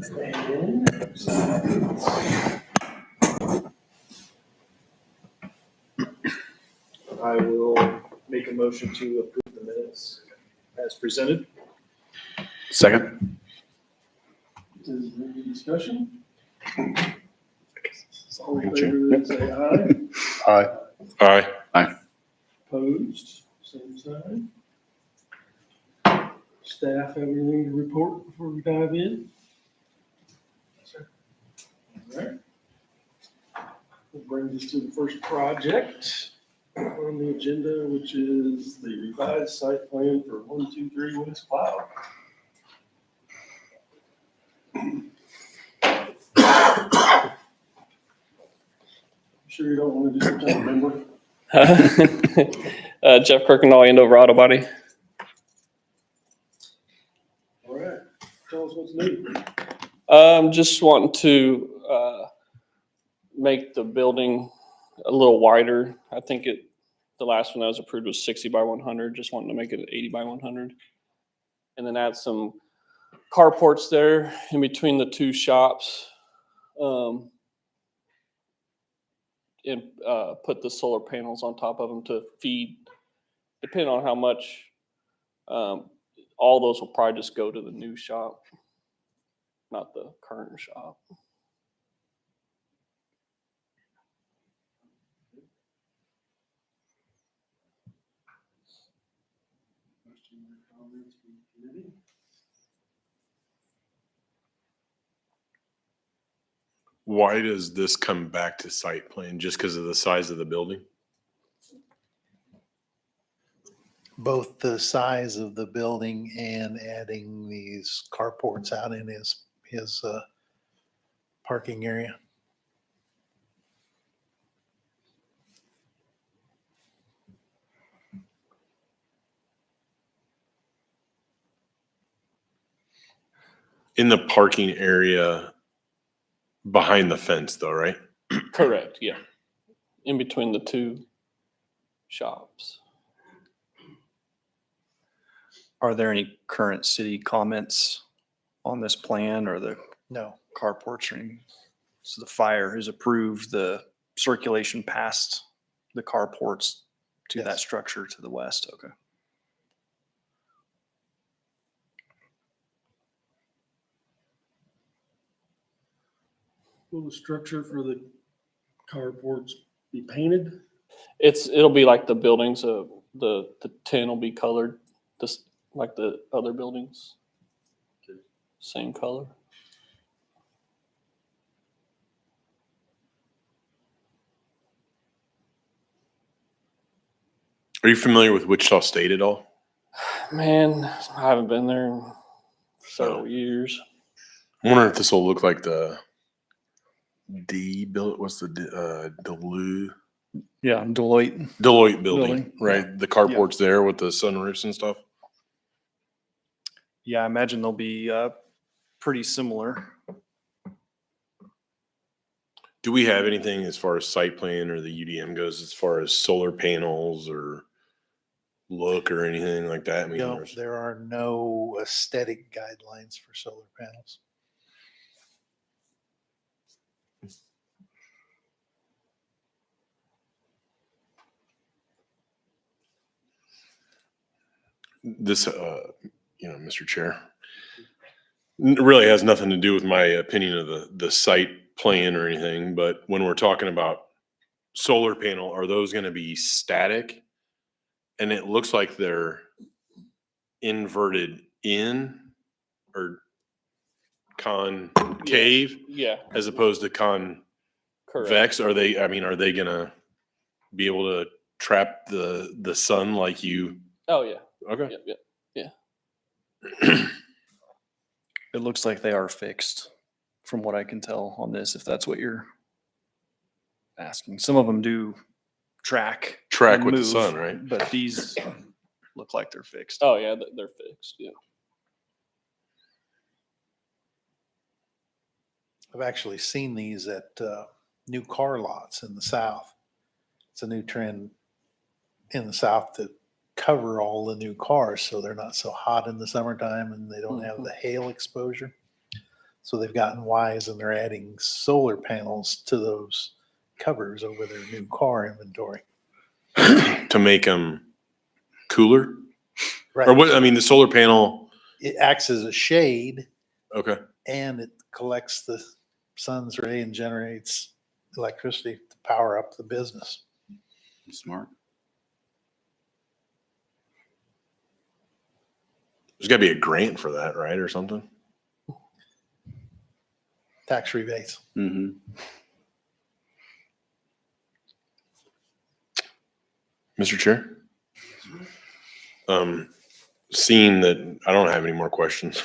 I will make a motion to approve the minutes as presented. Second. Is there any discussion? All in favor, say aye. Aye. Aye. Opposed, same sign. Staff have anything to report before we dive in? All right. That brings us to the first project on the agenda, which is the revised site plan for 123 West Cloud. Sure you don't want to do some kind of member? Jeff Kirkendall, Andover Auto Body. All right, tell us what's new. Just wanting to make the building a little wider. I think the last one that was approved was 60 by 100. Just wanting to make it 80 by 100. And then add some carports there in between the two shops. And put the solar panels on top of them to feed, depending on how much, all those will probably just go to the new shop, not the current shop. Questions or comments from the committee? Why does this come back to site plan? Just because of the size of the building? Both the size of the building and adding these carports out in his parking area. In the parking area behind the fence though, right? Correct, yeah. In between the two shops. Are there any current city comments on this plan or the No, carports or anything? So the fire has approved the circulation past the carports to that Yes. structure to the west. Okay. Will the structure for the carports be painted? It'll be like the buildings, the tin will be colored, just like the other buildings. Same color. Are you familiar with Wichita State at all? Man, I haven't been there in several years. I'm wondering if this will look like the D build. What's the Duluth? Yeah, Deloitte. Deloitte building, Building. right? The carports there with the sunroofs and stuff. Yeah, I imagine they'll be pretty similar. Do we have anything as far as site plan or the UDM goes, as far as solar panels or look or anything like that? I mean, no, there are no aesthetic guidelines for solar panels. this, Mr. Chair, really has nothing to do with my opinion of the site plan or anything. But when we're talking about solar panel, are those going to be static? And it looks like they're inverted in or concave Yeah, as opposed to convex. correct. Are they going to be able to trap the sun like you? Oh, yeah. Okay. Yep. It looks like they are fixed from what I can tell on this, if that's what you're asking. Some of them do track and With the move, sun, right? But these look like they're fixed. Oh, yeah, they're fixed. Yeah. I've actually seen these at new car lots in the South. It's a new trend in the South to cover all the new cars so they're not so hot in the summertime and they don't have the hail exposure. So they've gotten wise and they're adding solar panels to those covers over their new car inventory. To make them cooler? Right. Or what, I mean, the solar panel, It acts as a shade okay. and it collects the sun's ray and generates electricity to power up the business. Smart. There's gotta be a grant for that, right, or something? Tax rebates. Mm-hmm. Mr. Chair? Seeing that I don't have any more questions,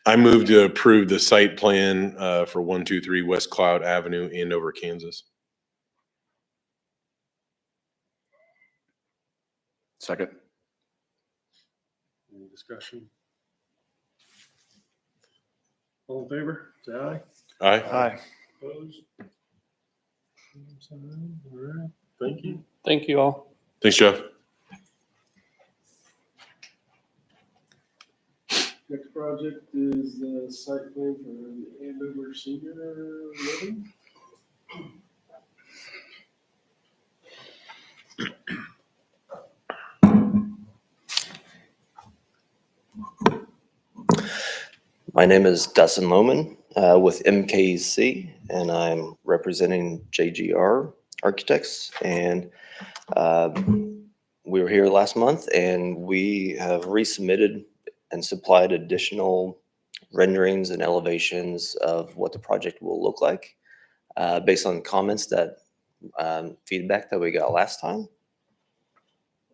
I move to approve the site plan for 123 West Cloud Avenue, Andover, Kansas. Second. Any discussion? All in favor, say aye. Aye. Aye. Opposed? Same sign. All right, thank you. Thank you all. Thanks, Jeff. Next project is the site plan for the Andover Senior Living. My name is Dustin Lohman with MKC, and I'm representing JGR Architects. And we were here last month, and we have resubmitted and supplied additional renderings and elevations of what the project will look like based on comments that feedback that we got last time.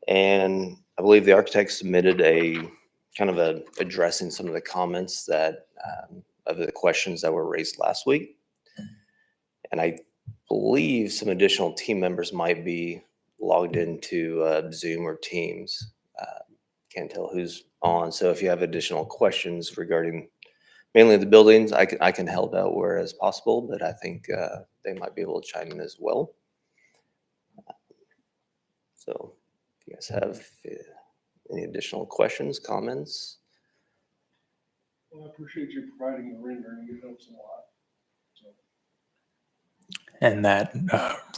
And I believe the architects submitted addressing some of the comments that of the questions that were raised last week. And I believe some additional team members might be logged into Zoom or Teams. Can't tell who's on. So if you have additional questions regarding mainly the buildings, I can help out where as possible, but I think they might be able to chime in as well. So if you guys have any additional questions, comments? Well, I appreciate you providing the rendering. It helps a lot. So, And that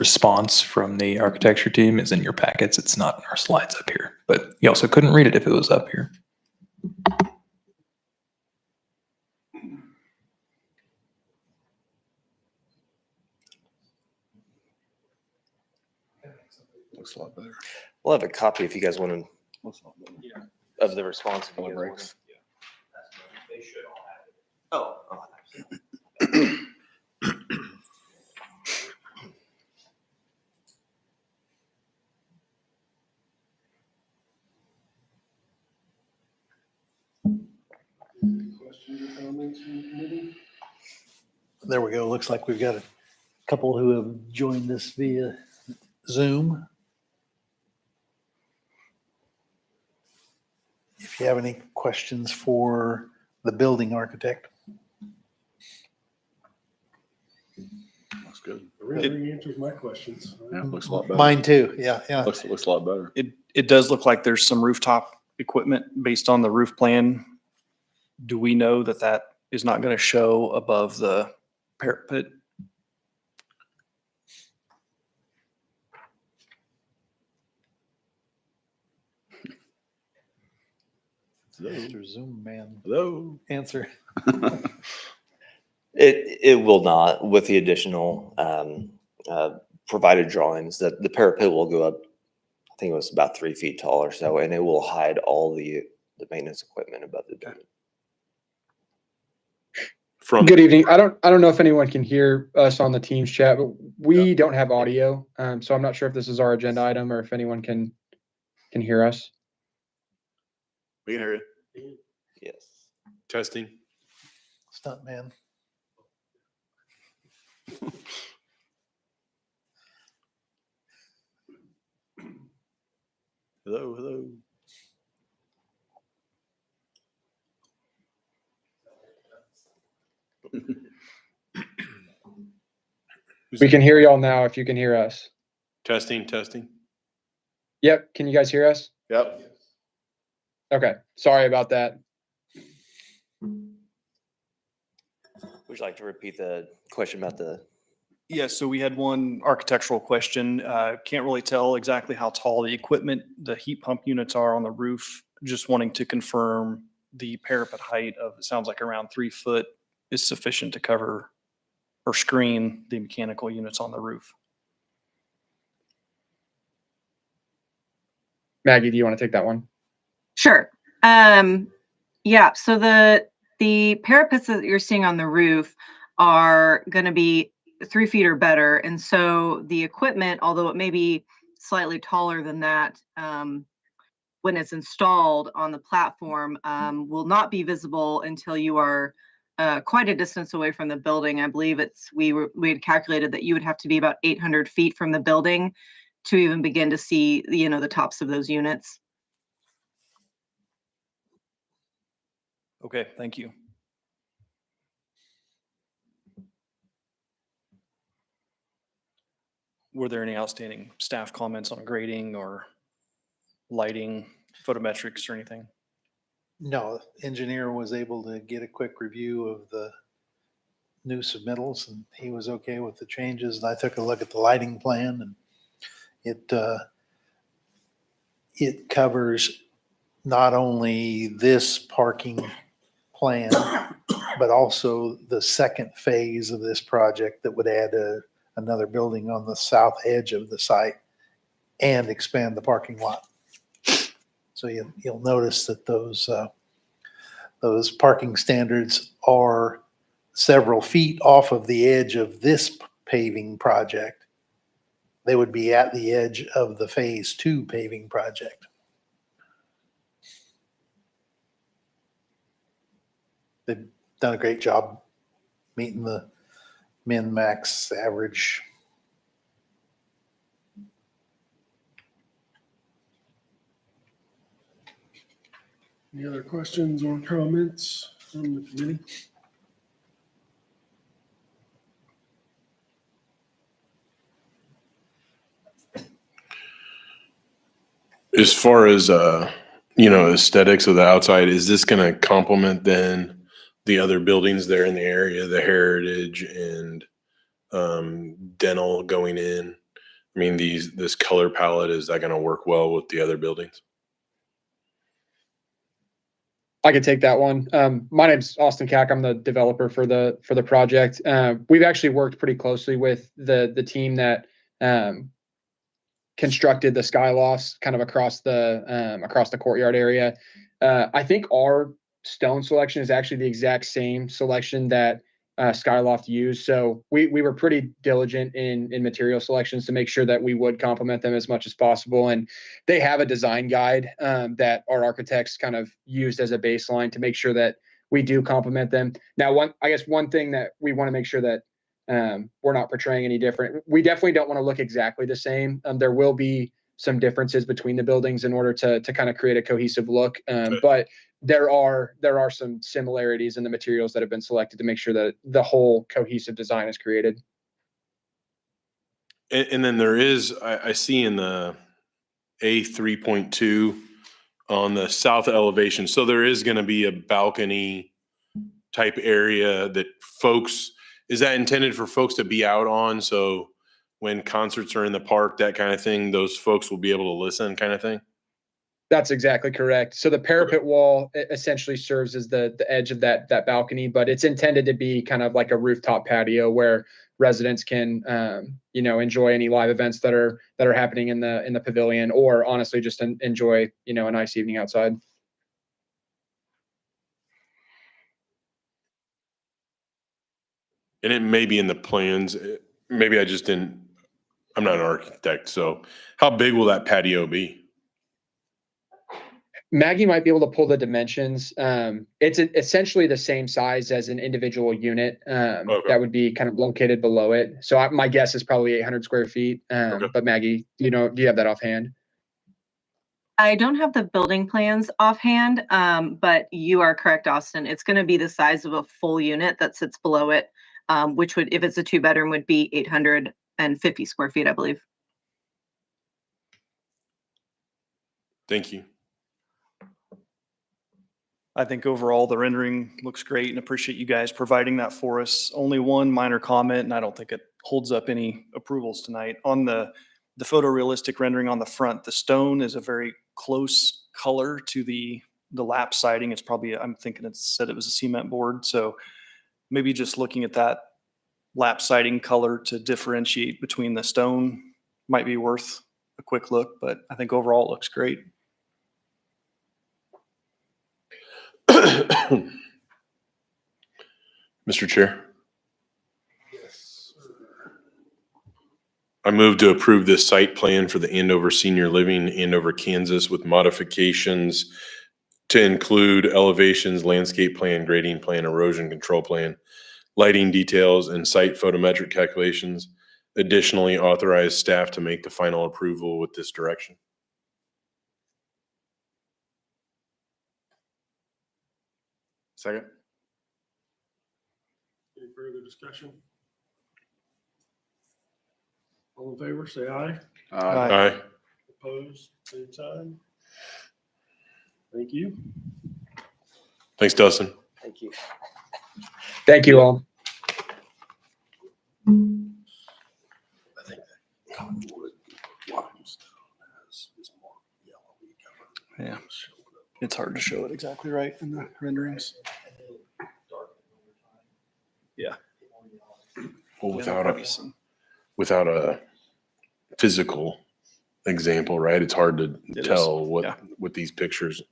response from the architecture team is in your packets. It's not in our slides up here, but you also couldn't read it if it was up here. Looks a lot better. We'll have a copy if you guys want Looks a lot better. to, of the response. If you Color guys want breaks. questions or comments from the committee? There we go. Looks like we've got a couple who have joined us via Zoom. If you have any questions for the building architect. Looks good. The rendering answers my questions. Yeah, looks a lot better. Mine too. Yeah, yeah. Looks a lot better. It does look like there's some rooftop equipment based on the roof plan. Do we know that that is not going to show above the parapet? Mr. Zoom man, Hello. answer. It will not with the additional provided drawings that the parapet will go up. I think it was about 3 feet tall or so, and it will hide all the maintenance equipment above the building. From, Good evening. I don't know if anyone can hear us on the Teams chat, but we don't have audio. So I'm not sure if this is our agenda item or if anyone can hear us. We can hear you. Yes. testing. Stunt man. Hello, hello. We can hear y'all now if you can hear us. Testing, testing. Yep. Can you guys hear us? Yep. Okay. Sorry about that. Would you like to repeat the question about the, Yeah, so we had one architectural question. Can't really tell exactly how tall the equipment, the heat pump units are on the roof. Just wanting to confirm the parapet height of, it sounds like around 3 foot is sufficient to cover or screen the mechanical units on the roof. Maggie, do you want to take that one? Sure. Yeah, so the parapets that you're seeing on the roof are going to be 3 feet or better. And so the equipment, although it may be slightly taller than that, when it's installed on the platform, will not be visible until you are quite a distance away from the building. I believe we had calculated that you would have to be about 800 feet from the building to even begin to see, the tops of those units. Okay, thank you. Were there any outstanding staff comments on grading or lighting, photometrics or anything? No, engineer was able to get a quick review of the new submittals and he was okay with the changes. And I took a look at the lighting plan and it covers not only this parking plan, but also the second phase of this project that would add another building on the south edge of the site and expand the parking lot. So you'll notice that those parking standards are several feet off of the edge of this paving project. They would be at the edge of the phase 2 paving project. They've done a great job meeting the min max average. Any other questions or comments from the committee? As far as, aesthetics of the outside, is this going to complement then the other buildings there in the area, the Heritage and Dental going in? I mean, this color palette, is that going to work well with the other buildings? I could take that one. My name's Austin Cack. I'm the developer for the project. We've actually worked pretty closely with the team that constructed the skylofts kind of across the courtyard area. I think our stone selection is actually the exact same selection that Skyloft used. So we were pretty diligent in material selections to make sure that we would complement them as much as possible. And they have a design guide that our architects kind of used as a baseline to make sure that we do complement them. Now, one thing that we want to make sure that we're not portraying any different. We definitely don't want to look exactly the same. There will be some differences between the buildings in order to kind of create a cohesive look. But there are some similarities in the materials that have been selected to make sure that the whole cohesive design is created. And then there is, I see in the A3.2 on the south elevation, so there is going to be a balcony type area that is that intended for folks to be out on? So when concerts are in the park, that kind of thing, those folks will be able to listen kind of thing? That's exactly correct. So the parapet wall essentially serves as the edge of that balcony, but it's intended to be kind of like a rooftop patio where residents can, enjoy any live events that are happening in the pavilion, or honestly just enjoy, a nice evening outside. And it may be in the plans. Maybe I'm not an architect. So how big will that patio be? Maggie might be able to pull the dimensions. It's essentially the same size as an individual unit that would be kind of located below it. So my guess is probably 800 square feet. But Maggie, do you have that offhand? I don't have the building plans offhand, but you are correct, Austin. It's going to be the size of a full unit that sits below it, which would, if it's a 2-bedroom, would be 850 square feet, I believe. Thank you. I think overall the rendering looks great and appreciate you guys providing that for us. Only one minor comment, and I don't think it holds up any approvals tonight. On the photorealistic rendering on the front, the stone is a very close color to the lap siding. It's probably, I'm thinking it said it was a cement board. So maybe just looking at that lap siding color to differentiate between the stone might be worth a quick look, but I think overall it looks great. Mr. Chair, Yes, sir. I move to approve this site plan for the Andover Senior Living, Andover, Kansas, with modifications to include elevations, landscape plan, grading plan, erosion control plan, lighting details, and site photometric calculations. Additionally, authorize staff to make the final approval with this direction. Second. Any further discussion? All in favor, say aye. Aye. Opposed, same sign. Thank you. Thanks, Dustin. Thank you. Thank you all. I think that cottonwood limestone is more yellowy color. Yeah. It's hard to show it exactly right in the renderings. Well, Yeah, there'll probably some- without a physical example, right? It's hard to It is, tell what yeah. with these pictures.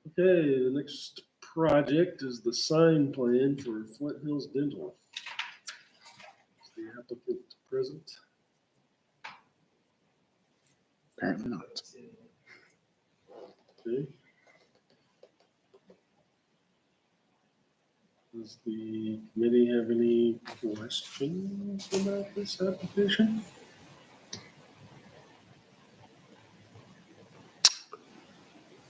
Okay, the next project is the sign plan for Flint Hills Dental. Is the applicant present? Apparently not. Okay. Does the committee have any questions about this application?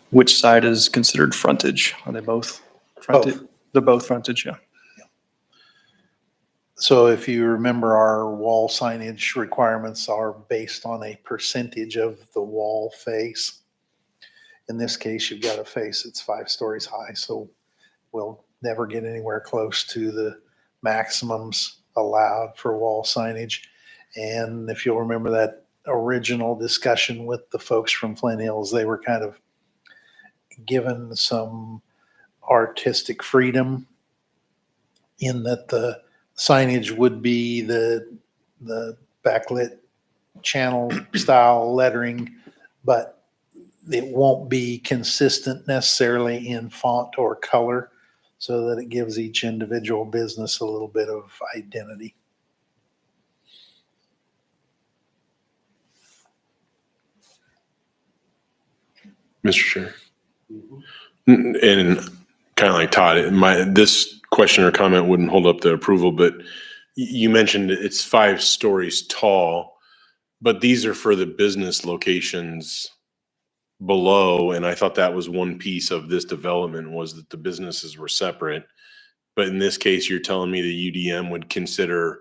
Which side is considered frontage? Are they both frontage? Both. They're both frontage, yeah. So if you remember, our wall signage requirements are based on a percentage of the wall face. In this case, you've got a face that's 5 stories high, so we'll never get anywhere close to the maximums allowed for wall signage. And if you'll remember that original discussion with the folks from Flint Hills, they were kind of given some artistic freedom in that the signage would be the backlit channel style lettering, but it won't be consistent necessarily in font or color, so that it gives each individual business a little bit of identity. Mr. Chair. Mhm. And kind of like Todd, this question or comment wouldn't hold up the approval, but you mentioned it's 5 stories tall, but these are for the business locations below. And I thought that was one piece of this development, was that the businesses were separate. But in this case, you're telling me the UDM would consider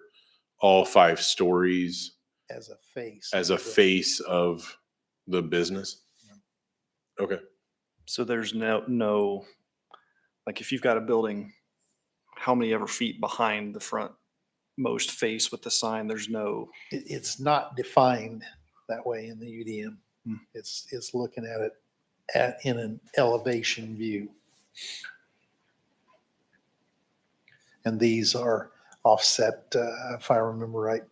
all 5 stories As a face. as a face of the business? Okay. So there's no, like if you've got a building, how many ever feet behind the front most face with the sign, there's no, It's not defined that way in the UDM. Hmm. It's looking at it in an elevation view. And these are offset, if I remember right,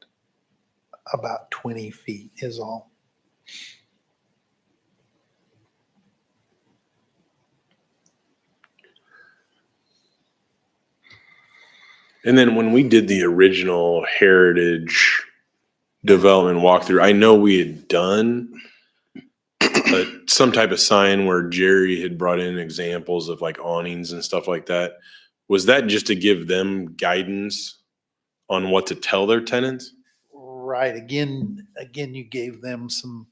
about 20 feet is all. And then when we did the original heritage development walkthrough, I know we had done some type of sign where Jerry had brought in examples of like awnings and stuff like that. Was that just to give them guidance on what to tell their tenants? Right. Again, you gave them some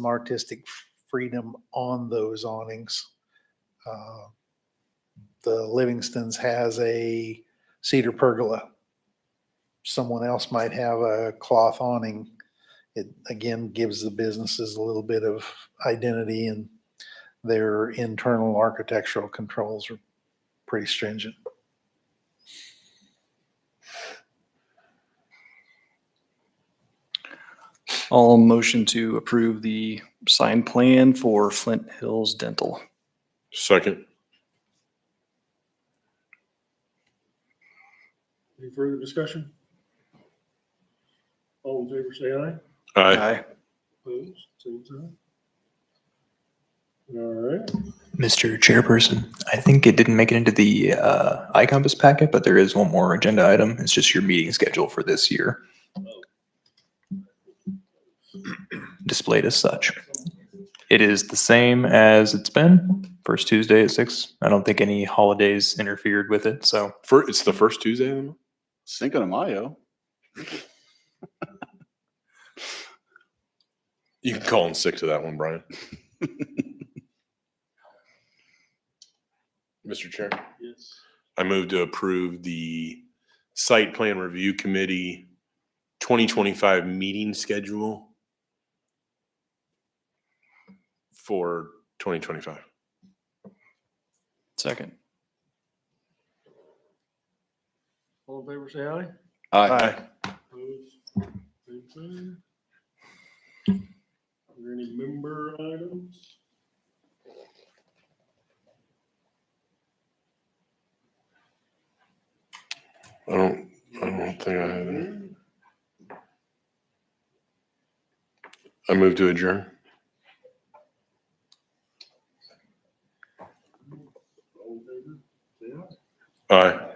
artistic freedom on those awnings. The Livingston's has a cedar pergola. Someone else might have a cloth awning. It again gives the businesses a little bit of identity, and their internal architectural controls are pretty stringent. I'll motion to approve the sign plan for Flint Hills Dental. Second. Any further discussion? All in favor, say aye. Aye. Opposed, same sign. All right. Mr. Chairperson, I think it didn't make it into the iCompass packet, but there is one more agenda item. It's just your meeting schedule for this year. Displayed as such. It is the same as it's been, first Tuesday at 6. I don't think any holidays interfered with it, so. It's the first Tuesday of the month? Cinco de Mayo. You can call in sick to that one, Brian. Mr. Chair, Yes. I move to approve the Site Plan Review Committee 2025 meeting schedule for 2025. Second. All in favor, say aye. Aye. Opposed, same sign. Are there any member items? I don't think I have any. I move to adjourn. All in favor, say aye. Aye.